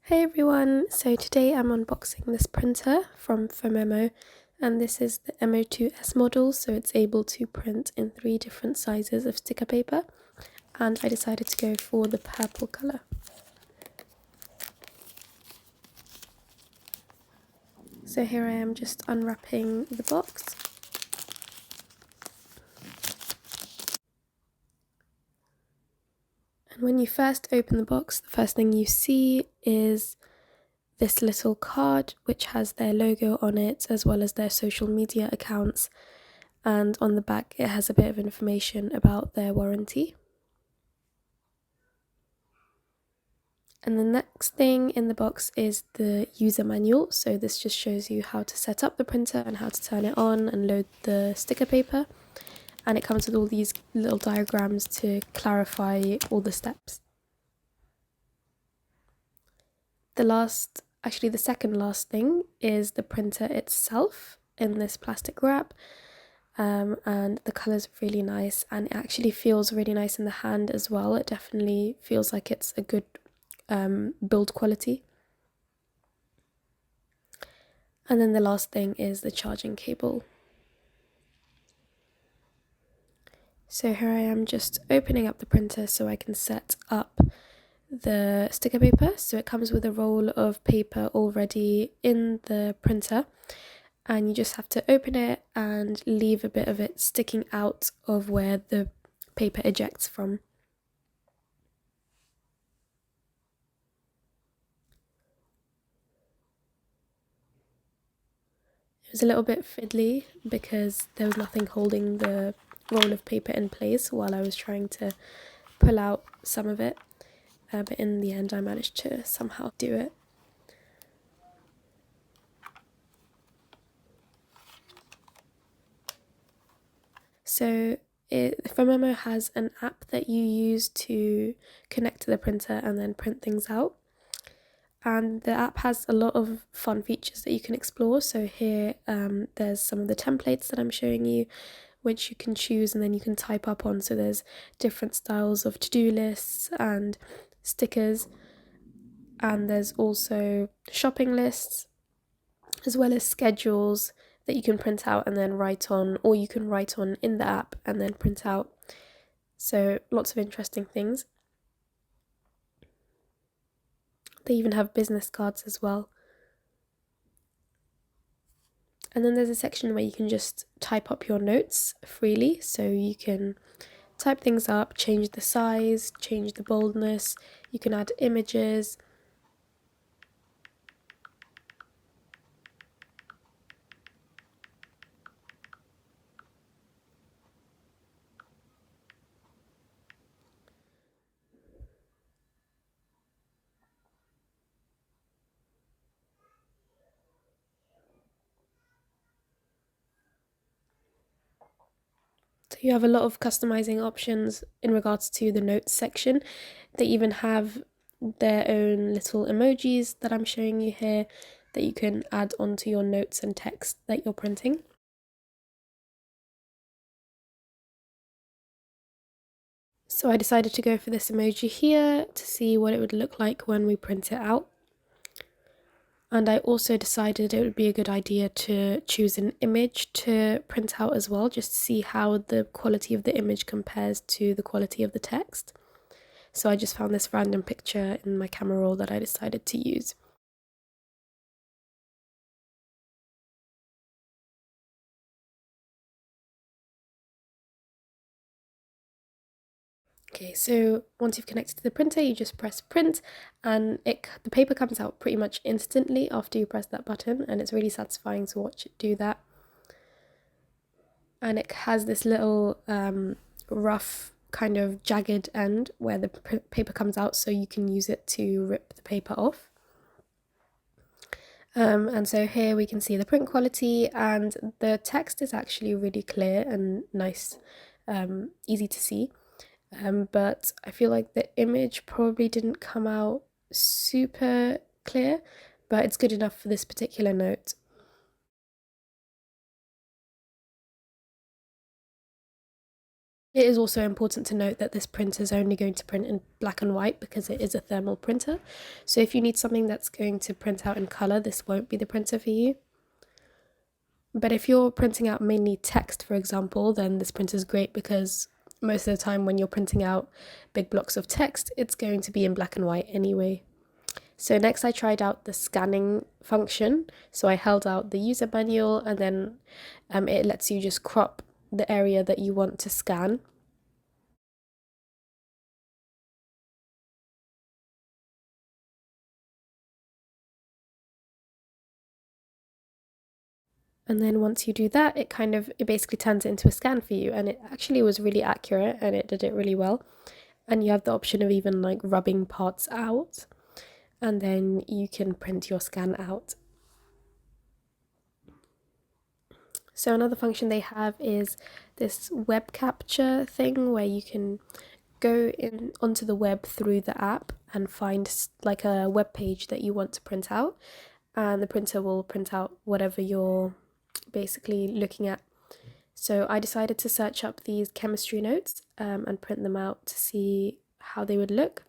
Hey everyone, so today I'm unboxing this printer from Phomemo, and this is the M02S model, so it's able to print in 3 different sizes of sticker paper, and I decided to go for the purple colour. So here I am just unwrapping the box. And when you first open the box, the first thing you see is this little card which has their logo on it as well as their social media accounts, and on the back it has a bit of information about their warranty. And the next thing in the box is the user manual, so this just shows you how to set up the printer and how to turn it on and load the sticker paper, and it comes with all these little diagrams to clarify all the steps. The second last thing is the printer itself in this plastic wrap, and the colour's really nice and it actually feels really nice in the hand as well. It definitely feels like it's a good build quality. And then the last thing is the charging cable. So here I am just opening up the printer so I can set up the sticker paper. So it comes with a roll of paper already in the printer, and you just have to open it and leave a bit of it sticking out of where the paper ejects from. It was a little bit fiddly because there was nothing holding the roll of paper in place while I was trying to pull out some of it, but in the end I managed to somehow do it. So Phomemo has an app that you use to connect to the printer and then print things out. And the app has a lot of fun features that you can explore. So here there's some of the templates that I'm showing you, which you can choose and then you can type up on. So there's different styles of to-do lists and stickers, and there's also shopping lists as well as schedules that you can print out and then write on, or you can write on in the app and then print out. So lots of interesting things. They even have business cards as well. And then there's a section where you can just type up your notes freely, so you can type things up, change the size, change the boldness, you can add images. So you have a lot of customizing options in regards to the notes section. They even have their own little emojis that I'm showing you here that you can add onto your notes and text that you're printing. So I decided to go for this emoji here to see what it would look like when we print it out. And I also decided it would be a good idea to choose an image to print out as well, just to see how the quality of the image compares to the quality of the text. So I just found this random picture in my camera roll that I decided to use. Okay, so once you've connected to the printer, you just press print and the paper comes out pretty much instantly after you press that button, and it's really satisfying to watch it do that. And it has this little rough kind of jagged end where the paper comes out, so you can use it to rip the paper off. And so here we can see the print quality, and the text is actually really clear and nice, easy to see. But I feel like the image probably didn't come out super clear, but it's good enough for this particular note. It is also important to note that this printer is only going to print in black and white because it is a thermal printer. So if you need something that's going to print out in color, this won't be the printer for you. But if you're printing out mainly text, for example, then this printer is great because most of the time when you're printing out big blocks of text, it's going to be in black and white anyway. So next I tried out the scanning function. So I held out the user manual and then it lets you just crop the area that you want to scan. And then once you do that, it basically turns it into a scan for you. And it actually was really accurate and it did it really well. And you have the option of even like rubbing parts out. And then you can print your scan out. So another function they have is this web capture thing where you can go in onto the web through the app and find like a web page that you want to print out, and the printer will print out whatever you're basically looking at. So I decided to search up these chemistry notes and print them out to see how they would look.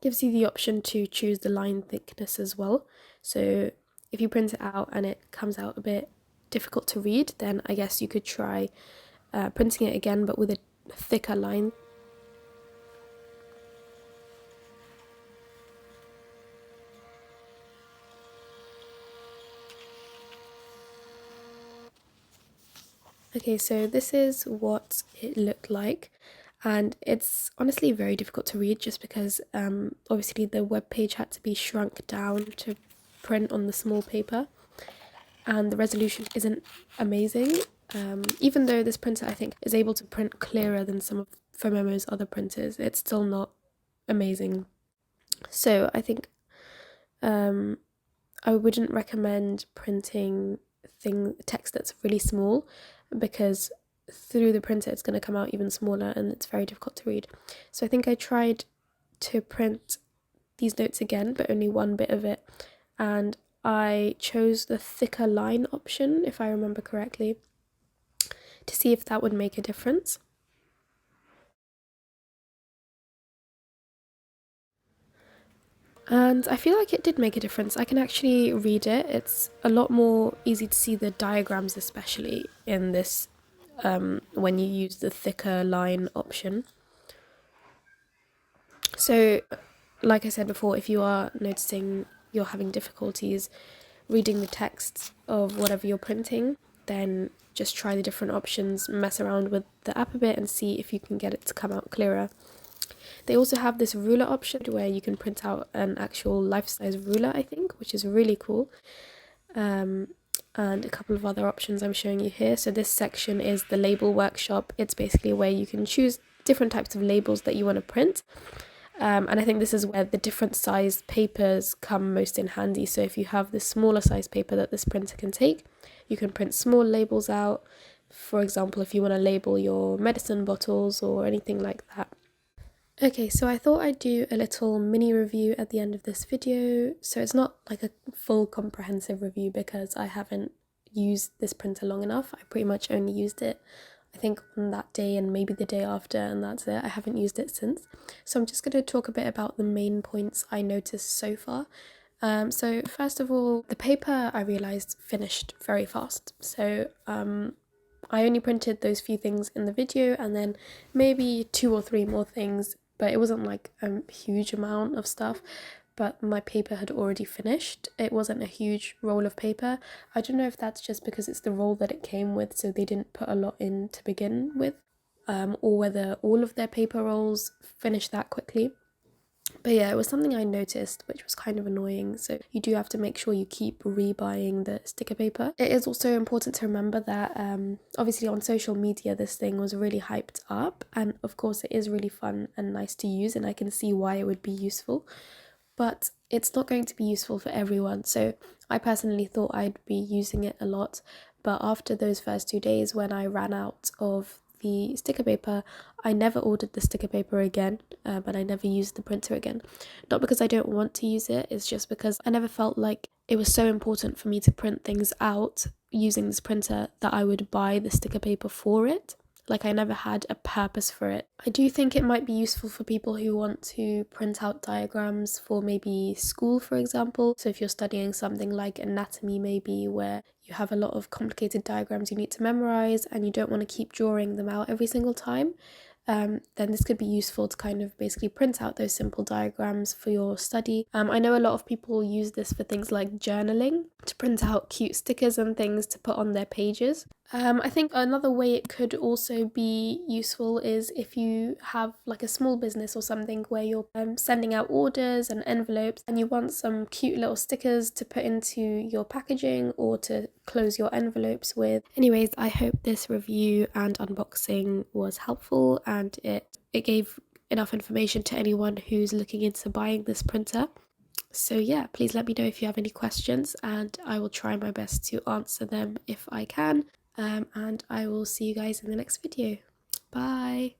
Gives you the option to choose the line thickness as well. So if you print it out and it comes out a bit difficult to read, then I guess you could try printing it again but with a thicker line. Okay, so this is what it looked like, and it's honestly very difficult to read just because obviously the web page had to be shrunk down to print on the small paper, and the resolution isn't amazing. Even though this printer I think is able to print clearer than some of Phomemo's other printers, it's still not amazing. So I think I wouldn't recommend printing text that's really small because through the printer it's going to come out even smaller and it's very difficult to read. So I think I tried to print these notes again, but only one bit of it, and I chose the thicker line option, if I remember correctly, to see if that would make a difference. And I feel like it did make a difference. I can actually read it. It's a lot more easy to see the diagrams, especially in this when you use the thicker line option. So, like I said before, if you are noticing you're having difficulties reading the text of whatever you're printing, then just try the different options, mess around with the app a bit and see if you can get it to come out clearer. They also have this ruler option where you can print out an actual life-size ruler, I think, which is really cool. And a couple of other options I'm showing you here. So this section is the label workshop. It's basically where you can choose different types of labels that you want to print. And I think this is where the different size papers come most in handy. So if you have the smaller size paper that this printer can take, you can print small labels out. For example, if you want to label your medicine bottles or anything like that. Okay, so I thought I'd do a little mini review at the end of this video. So it's not like a full comprehensive review because I haven't used this printer long enough. I pretty much only used it, I think, on that day and maybe the day after, and that's it. I haven't used it since. So I'm just going to talk a bit about the main points I noticed so far. So first of all, the paper I realised finished very fast. So I only printed those few things in the video and then maybe 2 or 3 more things, but it wasn't like a huge amount of stuff. But my paper had already finished. It wasn't a huge roll of paper. I don't know if that's just because it's the roll that it came with, so they didn't put a lot in to begin with, or whether all of their paper rolls finished that quickly. But yeah, it was something I noticed, which was kind of annoying. So you do have to make sure you keep rebuying the sticker paper. It is also important to remember that obviously on social media, this thing was really hyped up. And of course, it is really fun and nice to use. And I can see why it would be useful. But it's not going to be useful for everyone. So I personally thought I'd be using it a lot. But after those first 2 days, when I ran out of the sticker paper, I never ordered the sticker paper again, but I never used the printer again. Not because I don't want to use it, it's just because I never felt like it was so important for me to print things out using this printer that I would buy the sticker paper for it. Like, I never had a purpose for it. I do think it might be useful for people who want to print out diagrams for maybe school, for example. So if you're studying something like anatomy, maybe, where you have a lot of complicated diagrams you need to memorize and you don't want to keep drawing them out every single time, then this could be useful to kind of basically print out those simple diagrams for your study. I know a lot of people use this for things like journaling, to print out cute stickers and things to put on their pages. I think another way it could also be useful is if you have like a small business or something where you're sending out orders and envelopes and you want some cute little stickers to put into your packaging or to close your envelopes with. Anyways, I hope this review and unboxing was helpful and it gave enough information to anyone who's looking into buying this printer. So yeah, please let me know if you have any questions and I will try my best to answer them if I can. And I will see you guys in the next video. Bye!